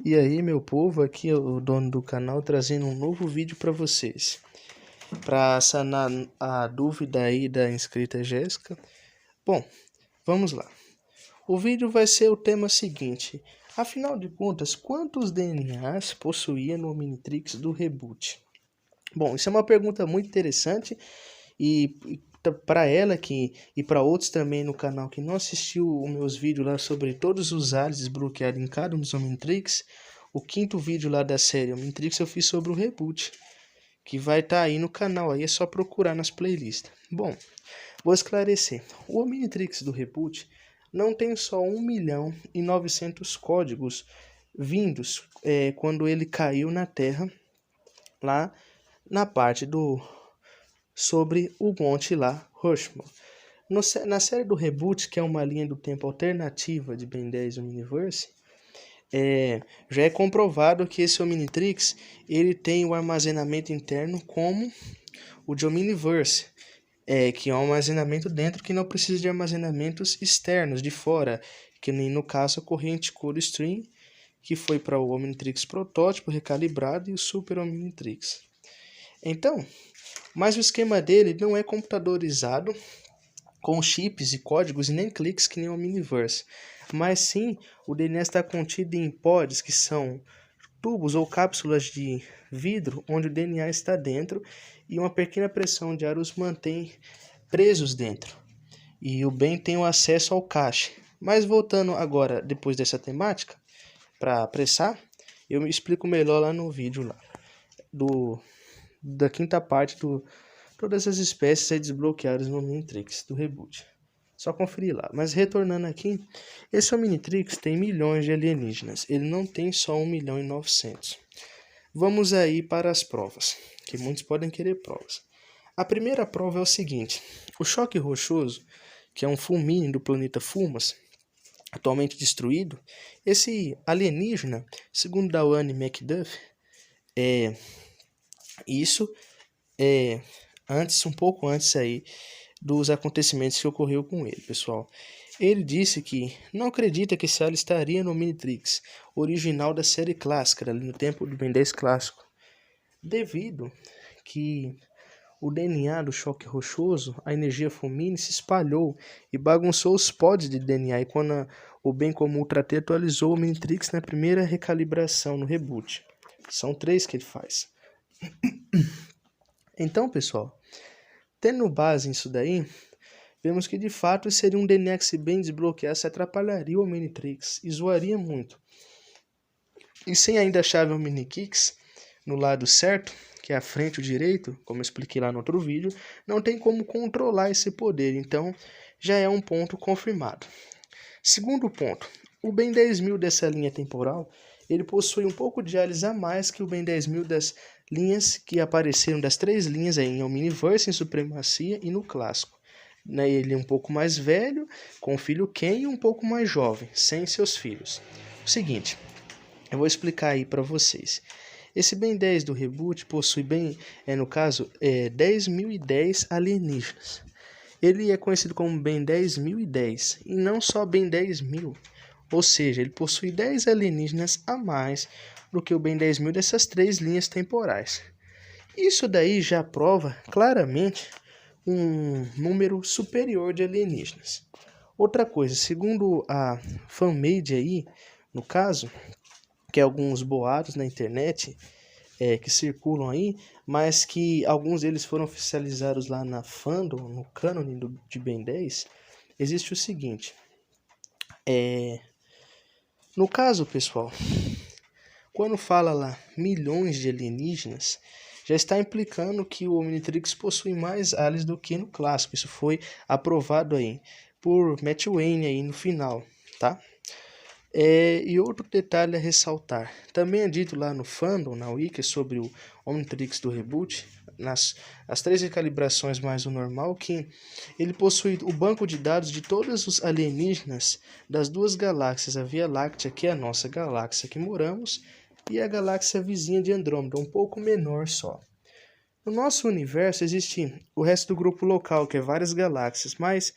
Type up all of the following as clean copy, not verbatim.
E aí, meu povo, aqui é o dono do canal trazendo um novo vídeo para vocês. Para sanar a dúvida aí da inscrita Jéssica. Bom, vamos lá. O vídeo vai ser o tema seguinte. Afinal de contas, quantos DNAs possuía no Omnitrix do reboot? Bom, isso é uma pergunta muito interessante e para ela e para outros também no canal que não assistiu os meus vídeos lá sobre todos os aliens desbloqueados em cada um dos Omnitrix, o quinto vídeo lá da série Omnitrix eu fiz sobre o reboot, que vai estar aí no canal, aí é só procurar nas playlists. Bom, vou esclarecer. O Omnitrix do reboot não tem só 1.900.000 códigos vindos quando ele caiu na Terra, lá na parte sobre o monte lá, Rushmore. Na série do Reboot, que é uma linha do tempo alternativa de Ben 10 Omniverse, já é comprovado que esse Omnitrix ele tem o armazenamento interno como o de Omniverse, que é um armazenamento dentro que não precisa de armazenamentos externos, de fora, que nem no caso a corrente Code Stream, que foi para o Omnitrix protótipo recalibrado e o Super Omnitrix. Então, mas o esquema dele não é computadorizado com chips e códigos e nem cliques que nem o Omniverse, mas sim o DNA está contido em pods, que são tubos ou cápsulas de vidro onde o DNA está dentro e uma pequena pressão de ar os mantém presos dentro. E o Ben tem o acesso ao cache. Mas voltando agora, depois dessa temática, para apressar, eu me explico melhor lá no vídeo lá da quinta parte do todas as espécies aí desbloqueadas no Omnitrix do reboot. Só conferir lá. Mas retornando aqui, esse Omnitrix tem milhões de alienígenas. Ele não tem só 1.900.000. Vamos aí para as provas, que muitos podem querer provas. A primeira prova é o seguinte. O choque rochoso, que é um fulmíneo do planeta Fulmas, atualmente destruído, esse alienígena, segundo Dawane McDuff, isso é um pouco antes aí dos acontecimentos que ocorreu com ele, pessoal. Ele disse que não acredita que esse alien estaria no Omnitrix original da série clássica, ali no tempo do Ben 10 clássico, devido que o DNA do choque rochoso, a energia fulmínea se espalhou e bagunçou os pods de DNA, e quando o Ben como Ultra T atualizou o Omnitrix na primeira recalibração no reboot. São 3 que ele faz. Então, pessoal, tendo base nisso daí, vemos que de fato seria um DNA que, se bem desbloqueasse, atrapalharia o Omnitrix e zoaria muito. E sem ainda a chave Omnikix no lado certo, que é a frente o direito, como eu expliquei lá no outro vídeo, não tem como controlar esse poder, então já é um ponto confirmado. Segundo ponto, o Ben 10.000 dessa linha temporal, ele possui um pouco de aliens a mais que o Ben 10.000 das linhas que apareceram das 3 linhas aí em Omniverse, em Supremacia e no Clássico. Ele é um pouco mais velho, com o filho Ken, e um pouco mais jovem, sem seus filhos. O seguinte, eu vou explicar aí para vocês. Esse Ben 10 do reboot possui no caso, 10.010 alienígenas. Ele é conhecido como Ben 10.010 e não só Ben 10.000. Ou seja, ele possui 10 alienígenas a mais do que o Ben 10.000 dessas 3 linhas temporais. Isso daí já prova claramente um número superior de alienígenas. Outra coisa, segundo a fanmade aí, no caso, que é alguns boatos na internet que circulam aí, mas que alguns deles foram oficializados lá na fandom, no cânone de Ben 10, existe o seguinte. No caso, pessoal, quando fala lá milhões de alienígenas, já está implicando que o Omnitrix possui mais aliens do que no clássico. Isso foi aprovado aí por Matt Wayne aí no final, tá? E outro detalhe a ressaltar, também é dito lá no fandom, na wiki, sobre o Omnitrix do reboot, nas 3 recalibrações mais o normal, que ele possui o banco de dados de todos os alienígenas das 2 galáxias, a Via Láctea, que é a nossa galáxia que moramos, e a galáxia vizinha de Andrômeda, um pouco menor só. No nosso universo existe o resto do grupo local, que é várias galáxias, mas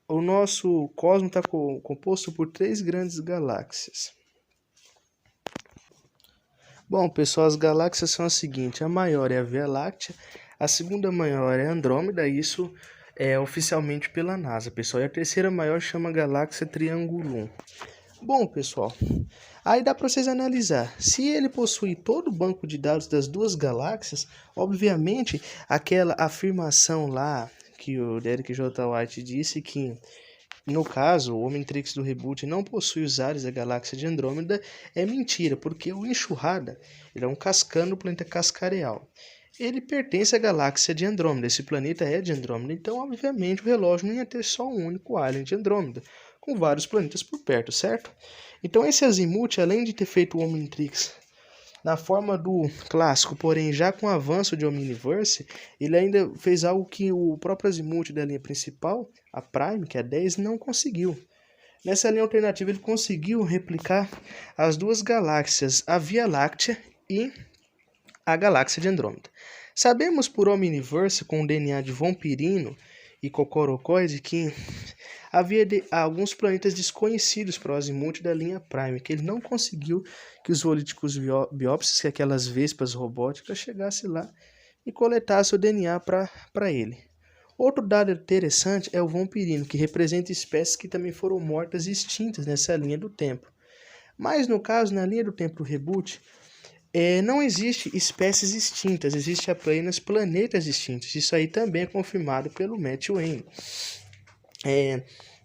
o nosso cosmos está composto por 3 grandes galáxias. Bom, pessoal, as galáxias são as seguintes: a maior é a Via Láctea, a segunda maior é a Andrômeda, isso é oficialmente pela NASA, pessoal, e a terceira maior chama Galáxia Triangulum. Bom, pessoal, aí dá para vocês analisar. Se ele possui todo o banco de dados das duas galáxias, obviamente aquela afirmação lá que o Derek J. White disse que, no caso, o Omnitrix do Reboot não possui os ares da galáxia de Andrômeda é mentira, porque o Enxurrada ele é um cascano do planeta Cascareal. Ele pertence à galáxia de Andrômeda, esse planeta é de Andrômeda, então obviamente o relógio não ia ter só um único alien de Andrômeda, com vários planetas por perto, certo? Então esse Azimuth, além de ter feito o Omnitrix na forma do clássico, porém já com o avanço de Omniverse, ele ainda fez algo que o próprio Azimuth da linha principal, a Prime, que é 10, não conseguiu. Nessa linha alternativa ele conseguiu replicar as duas galáxias, a Via Láctea e a galáxia de Andrômeda. Sabemos por Omniverse, com o DNA de Vampirino e Cocorocoide, que havia alguns planetas desconhecidos para o Azimuth da linha Prime, que ele não conseguiu que os Volíticos Biópsis, que aquelas vespas robóticas, chegassem lá e coletassem o DNA para ele. Outro dado interessante é o Vampirino, que representa espécies que também foram mortas e extintas nessa linha do tempo. Mas no caso, na linha do tempo do Reboot, não existe espécies extintas, existe apenas planetas extintos. Isso aí também é confirmado pelo Matt Wayne.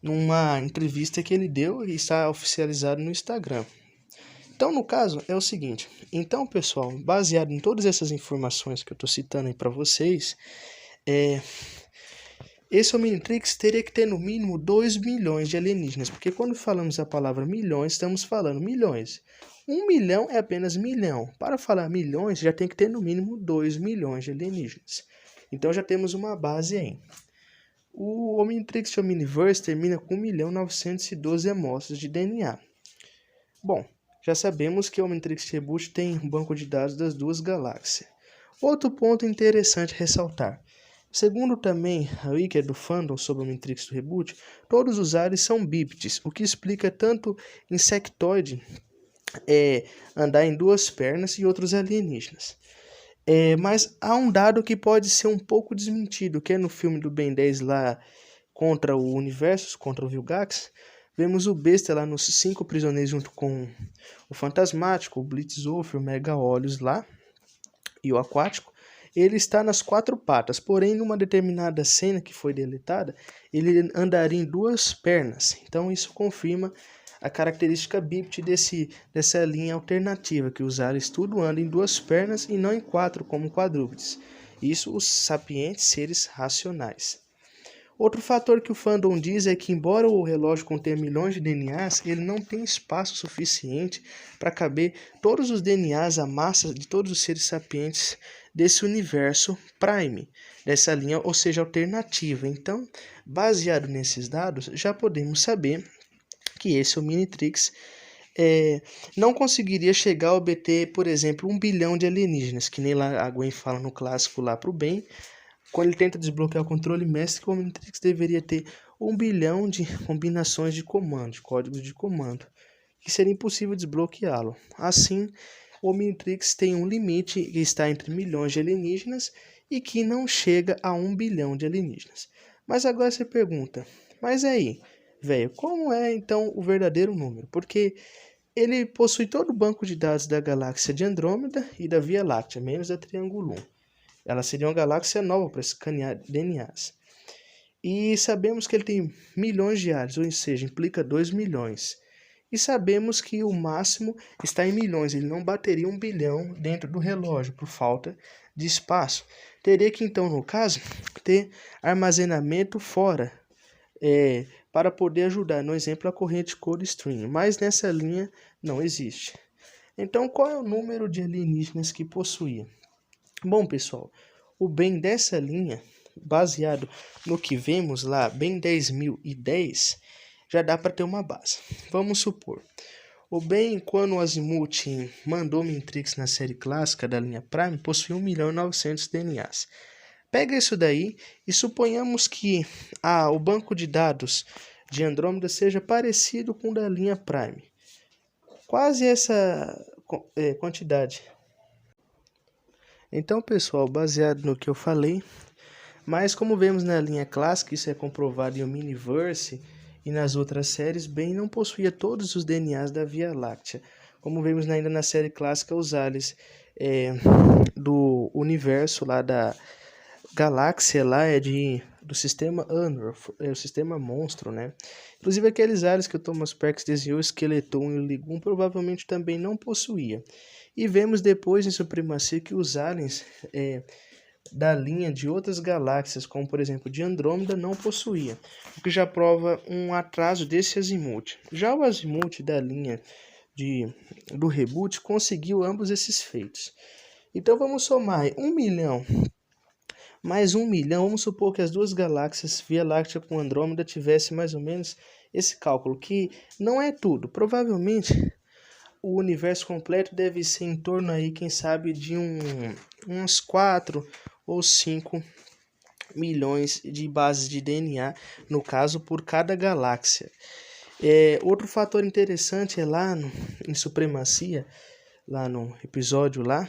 Numa entrevista que ele deu e está oficializado no Instagram. Então, no caso, é o seguinte. Então, pessoal, baseado em todas essas informações que eu estou citando aí para vocês, esse Omnitrix teria que ter no mínimo 2 milhões de alienígenas, porque quando falamos a palavra milhões, estamos falando milhões. 1 milhão é apenas milhão. Para falar milhões, já tem que ter no mínimo 2 milhões de alienígenas. Então já temos uma base aí. O Omnitrix de Omniverse termina com 1.912 amostras de DNA. Bom, já sabemos que o Omnitrix Reboot tem um banco de dados das duas galáxias. Outro ponto interessante a ressaltar. Segundo também a wiki do fandom sobre o Omnitrix do Reboot, todos os ares são bípedes, o que explica tanto insectoide andar em duas pernas e outros alienígenas. Mas há um dado que pode ser um pouco desmentido, que é no filme do Ben 10 lá contra o Universo, contra o Vilgax. Vemos o Besta lá nos 5 prisioneiros junto com o Fantasmático, o Blitzoff, o Mega Olhos lá e o Aquático. Ele está nas 4 patas, porém numa determinada cena que foi deletada, ele andaria em 2 pernas. Então isso confirma a característica bípede dessa linha alternativa, que os ares tudo andam em 2 pernas e não em 4 como quadrúpedes. Isso os sapientes seres racionais. Outro fator que o fandom diz é que, embora o relógio contenha milhões de DNAs, ele não tem espaço suficiente para caber todos os DNAs, a massa de todos os seres sapientes desse universo Prime, dessa linha, ou seja, alternativa. Então, baseado nesses dados, já podemos saber que esse Omnitrix não conseguiria chegar a obter, por exemplo, 1 bilhão de alienígenas, que nem lá a Gwen fala no clássico lá pro bem. Quando ele tenta desbloquear o controle mestre, o Omnitrix deveria ter 1 bilhão de combinações de comando, de códigos de comando, que seria impossível desbloqueá-lo. Assim, o Omnitrix tem um limite que está entre milhões de alienígenas e que não chega a 1 bilhão de alienígenas. Mas agora você pergunta, mas aí, velho, como é então o verdadeiro número? Porque ele possui todo o banco de dados da galáxia de Andrômeda e da Via Láctea, menos da Triangulum. Ela seria uma galáxia nova para escanear DNAs. E sabemos que ele tem milhões de ares, ou seja, implica 2 milhões. E sabemos que o máximo está em milhões, ele não bateria 1 bilhão dentro do relógio, por falta de espaço. Teria que, então, no caso, ter armazenamento fora, para poder ajudar, no exemplo, a corrente Cold Stream, mas nessa linha não existe. Então, qual é o número de alienígenas que possuía? Bom, pessoal, o Ben dessa linha, baseado no que vemos lá, Ben 10.010, já dá para ter uma base. Vamos supor, o Ben, quando o Azimuth mandou o Omnitrix na série clássica da linha Prime, possui 1.900.000 DNAs. Pega isso daí e suponhamos que o banco de dados de Andrômeda seja parecido com o da linha Prime. Quase quantidade. Então, pessoal, baseado no que eu falei, mas como vemos na linha clássica, isso é comprovado em Omniverse e nas outras séries, Ben não possuía todos os DNAs da Via Láctea. Como vemos ainda na série clássica, os aliens do universo lá da galáxia lá do sistema Anor, o sistema monstro, né? Inclusive aqueles aliens que o Thomas Perkins desenhou, o Skeleton e o Ligum, provavelmente também não possuía. E vemos depois em Supremacia que os aliens da linha de outras galáxias, como por exemplo de Andrômeda, não possuía, o que já prova um atraso desse azimuth. Já o azimuth da linha do reboot conseguiu ambos esses feitos. Então vamos somar 1 milhão mais 1 milhão, vamos supor que as duas galáxias, Via Láctea com Andrômeda, tivessem mais ou menos esse cálculo, que não é tudo. Provavelmente o universo completo deve ser em torno aí, quem sabe, de uns 4 ou 5 milhões de bases de DNA, no caso, por cada galáxia. Outro fator interessante é lá em Supremacia, lá no episódio lá,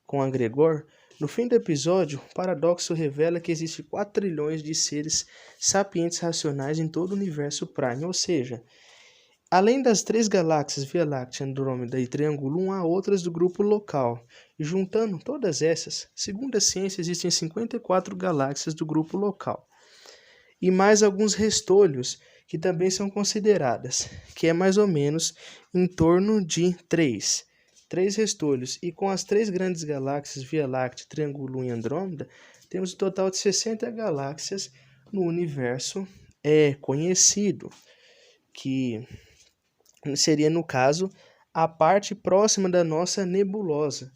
com a Gregor. No fim do episódio, o paradoxo revela que existe 4 trilhões de seres sapientes racionais em todo o universo Prime, ou seja, além das 3 galáxias, Via Láctea, Andrômeda e Triângulo 1, há outras do grupo local. E juntando todas essas, segundo a ciência, existem 54 galáxias do grupo local. E mais alguns restolhos que também são consideradas, que é mais ou menos em torno de 3 restolhos. E com as 3 grandes galáxias, Via Láctea, Triângulo 1 e Andrômeda, temos um total de 60 galáxias no universo conhecido, que seria, no caso, a parte próxima da nossa nebulosa.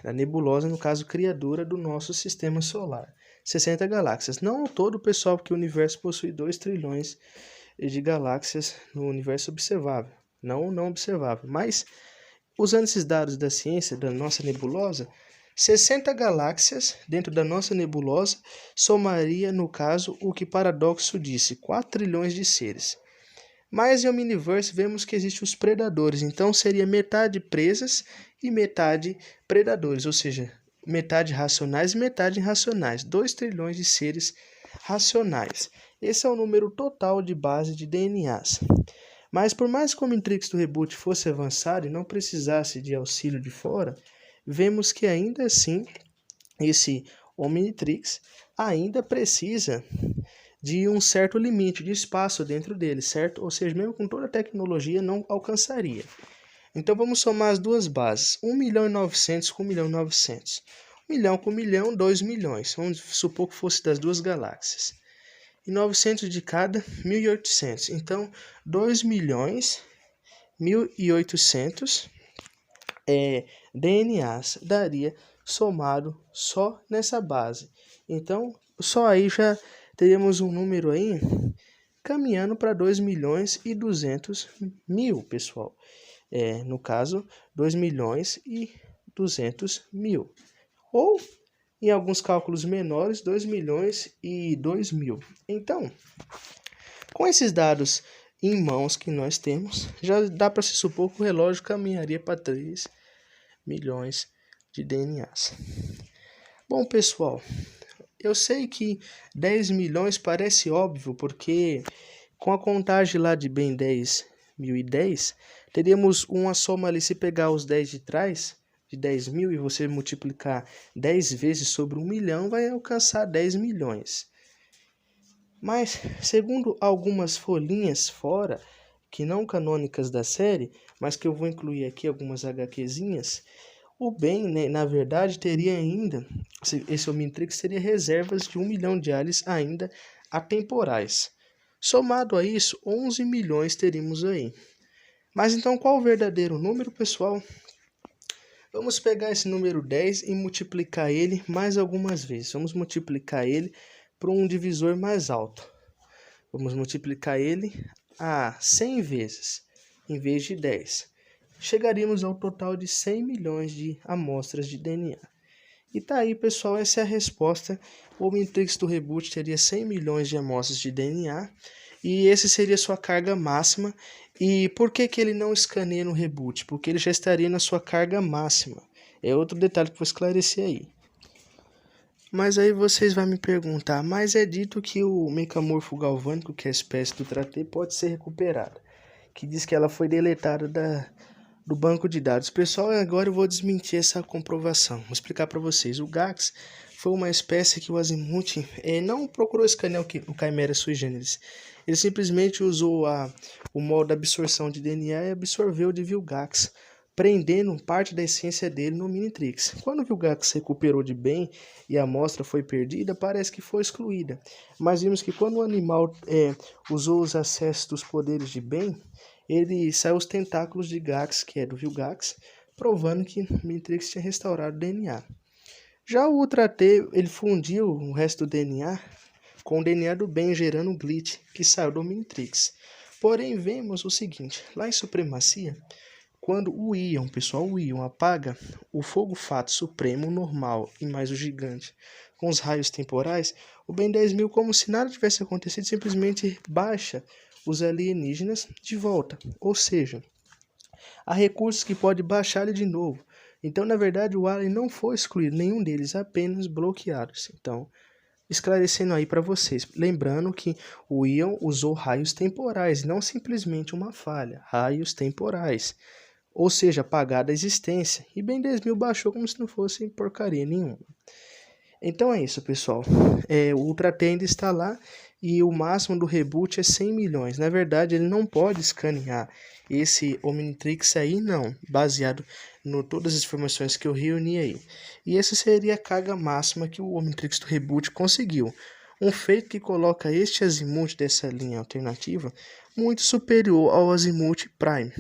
A nebulosa, no caso, criadora do nosso sistema solar. 60 galáxias. Não todo, pessoal, porque o universo possui 2 trilhões de galáxias no universo observável. Não observável. Mas, usando esses dados da ciência, da nossa nebulosa, 60 galáxias dentro da nossa nebulosa somaria, no caso, o que Paradoxo disse, 4 trilhões de seres. Mas em Omniverse vemos que existem os predadores, então seria metade presas e metade predadores, ou seja, metade racionais e metade irracionais, 2 trilhões de seres racionais. Esse é o número total de base de DNAs. Mas por mais que o Omnitrix do Reboot fosse avançado e não precisasse de auxílio de fora, vemos que ainda assim esse Omnitrix ainda precisa de um certo limite de espaço dentro dele, certo? Ou seja, mesmo com toda a tecnologia, não alcançaria. Então, vamos somar as duas bases. 1.900.000 com 1.900.000. 1 milhão com 1 milhão, 2 milhões. Vamos supor que fosse das duas galáxias. E 900 de cada, 1.800. Então, 2 milhões, 1.800 DNAs daria somado só nessa base. Então, só aí já teríamos um número aí caminhando para 2.200.000, pessoal. No caso, 2.200.000. Ou, em alguns cálculos menores, 2.002.000. Então, com esses dados em mãos que nós temos, já dá para se supor que o relógio caminharia para 3 milhões de DNAs. Bom, pessoal, eu sei que 10 milhões parece óbvio, porque com a contagem lá de Ben 10.010, teríamos uma soma ali, se pegar os 10 de trás, de 10 mil, e você multiplicar 10 vezes sobre 1 milhão, vai alcançar 10 milhões. Mas, segundo algumas folhinhas fora, que não canônicas da série, mas que eu vou incluir aqui algumas HQzinhas, o Ben, né, na verdade, teria ainda, esse Omnitrix teria reservas de 1 milhão de aliens ainda atemporais. Somado a isso, 11 milhões teríamos aí. Mas então, qual o verdadeiro número, pessoal? Vamos pegar esse número 10 e multiplicar ele mais algumas vezes. Vamos multiplicar ele por um divisor mais alto. Vamos multiplicar ele a 100 vezes, em vez de 10. Chegaríamos ao total de 100 milhões de amostras de DNA. E tá aí, pessoal, essa é a resposta. O Omnitrix do Reboot teria 100 milhões de amostras de DNA E esse seria a sua carga máxima. E por que que ele não escaneia no reboot? Porque ele já estaria na sua carga máxima. É outro detalhe que eu vou esclarecer aí. Mas aí vocês vão me perguntar, mas é dito que o mecamorfo galvânico, que é a espécie do Tratê, pode ser recuperada. Que diz que ela foi deletada do banco de dados. Pessoal, agora eu vou desmentir essa comprovação. Vou explicar para vocês. O Gax foi uma espécie que o Azimuth não procurou escanear o Chimera sui generis. Ele simplesmente usou o modo de absorção de DNA e absorveu de Vilgax, prendendo parte da essência dele no Omnitrix. Quando o Vilgax se recuperou de bem e a amostra foi perdida, parece que foi excluída. Mas vimos que quando o animal usou os acessos dos poderes de bem, ele saiu os tentáculos de Gax, que é do Vilgax, provando que o Omnitrix tinha restaurado o DNA. Já o Ultra T, ele fundiu o resto do DNA com o DNA do bem, gerando um glitch que saiu do Omnitrix. Porém, vemos o seguinte, lá em Supremacia, quando o Ion, pessoal, o Ion apaga o fogo fato supremo normal e mais o gigante com os raios temporais, o Ben 10.000, como se nada tivesse acontecido, simplesmente baixa os alienígenas de volta. Ou seja, há recursos que pode baixar ele de novo. Então, na verdade, o Alien não foi excluído, nenhum deles, apenas bloqueados. Então, esclarecendo aí para vocês, lembrando que o Ion usou raios temporais, não simplesmente uma falha, raios temporais. Ou seja, apagada a existência. E Ben 10.000 baixou como se não fosse porcaria nenhuma. Então é isso, pessoal. O Ultra T ainda está lá e o máximo do reboot é 100 milhões. Na verdade, ele não pode escanear esse Omnitrix aí, não. Baseado em todas as informações que eu reuni aí. E essa seria a carga máxima que o Omnitrix do reboot conseguiu. Um feito que coloca este Azimuth dessa linha alternativa muito superior ao Azimuth Prime,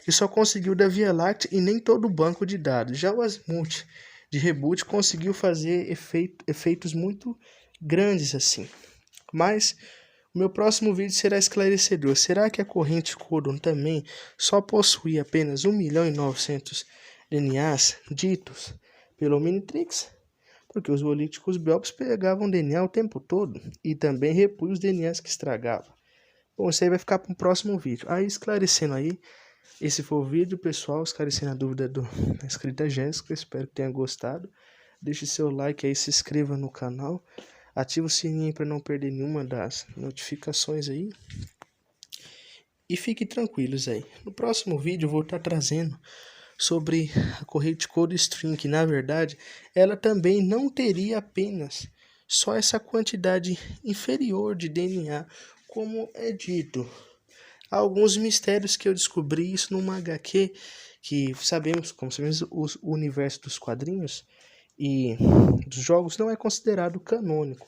que só conseguiu da Via Láctea e nem todo o banco de dados. Já o Azimuth de reboot conseguiu fazer efeitos muito grandes assim. Mas o meu próximo vídeo será esclarecedor. Será que a corrente Codon também só possui apenas 1.900.000 DNAs ditos pelo Omnitrix? Porque os Volíticos Biopos pegavam DNA o tempo todo e também repunham os DNAs que estragavam. Bom, isso aí vai ficar para o próximo vídeo. Aí, esclarecendo aí, esse foi o vídeo, pessoal, esclarecendo a dúvida da escrita Jéssica. Espero que tenha gostado. Deixe seu like aí, se inscreva no canal. Ative o sininho para não perder nenhuma das notificações aí. E fiquem tranquilos aí. No próximo vídeo eu vou estar trazendo sobre a corrente Code String, que na verdade ela também não teria apenas só essa quantidade inferior de DNA, como é dito. Há alguns mistérios que eu descobri isso numa HQ, que sabemos, como sabemos, o universo dos quadrinhos e dos jogos não é considerado canônico.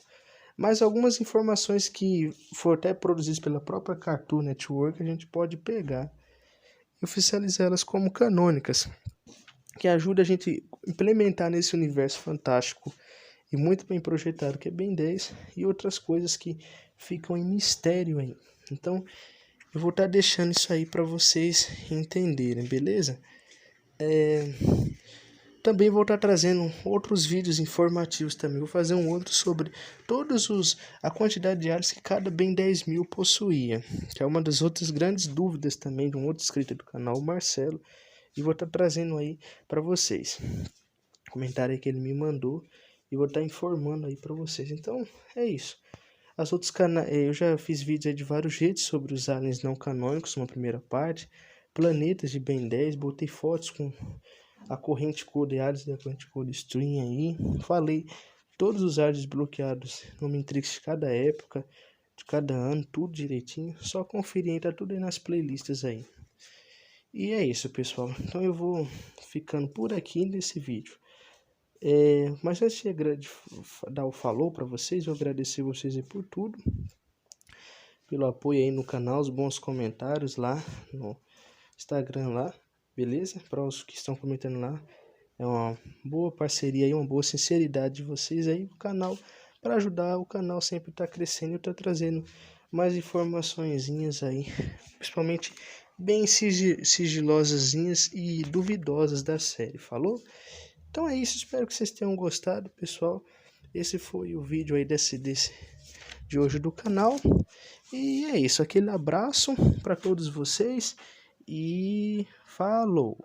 Mas algumas informações que foram até produzidas pela própria Cartoon Network, a gente pode pegar e oficializá-las como canônicas, que ajuda a gente a implementar nesse universo fantástico e muito bem projetado, que é Ben 10, e outras coisas que ficam em mistério aí. Então, eu vou estar deixando isso aí para vocês entenderem, beleza? Também vou estar trazendo outros vídeos informativos também. Vou fazer um outro sobre a quantidade de áreas que cada Ben 10.000 possuía, que é uma das outras grandes dúvidas também de um outro inscrito do canal, o Marcelo. E vou estar trazendo aí para vocês. Comentário aí que ele me mandou e vou estar informando aí para vocês. Então, é isso. As outros canais, eu já fiz vídeos aí de vários jeitos sobre os aliens não canônicos, uma primeira parte, planetas de Ben 10, botei fotos com a corrente Code aliens da corrente Code String aí, falei todos os aliens bloqueados no Matrix de cada época, de cada ano, tudo direitinho, só conferir, tá tudo aí nas playlists aí. E é isso, pessoal, então eu vou ficando por aqui nesse vídeo. Mas antes de dar o falou para vocês, eu agradecer vocês aí por tudo, pelo apoio aí no canal, os bons comentários lá no Instagram lá, beleza? Para os que estão comentando lá, é uma boa parceria aí, uma boa sinceridade de vocês aí no canal, para ajudar o canal sempre tá crescendo e tá trazendo mais informaçõezinhas aí, principalmente bem sigilosazinhas e duvidosas da série, falou? Então é isso, espero que vocês tenham gostado, pessoal. Esse foi o vídeo aí de hoje do canal. E é isso, aquele abraço para todos vocês e falou!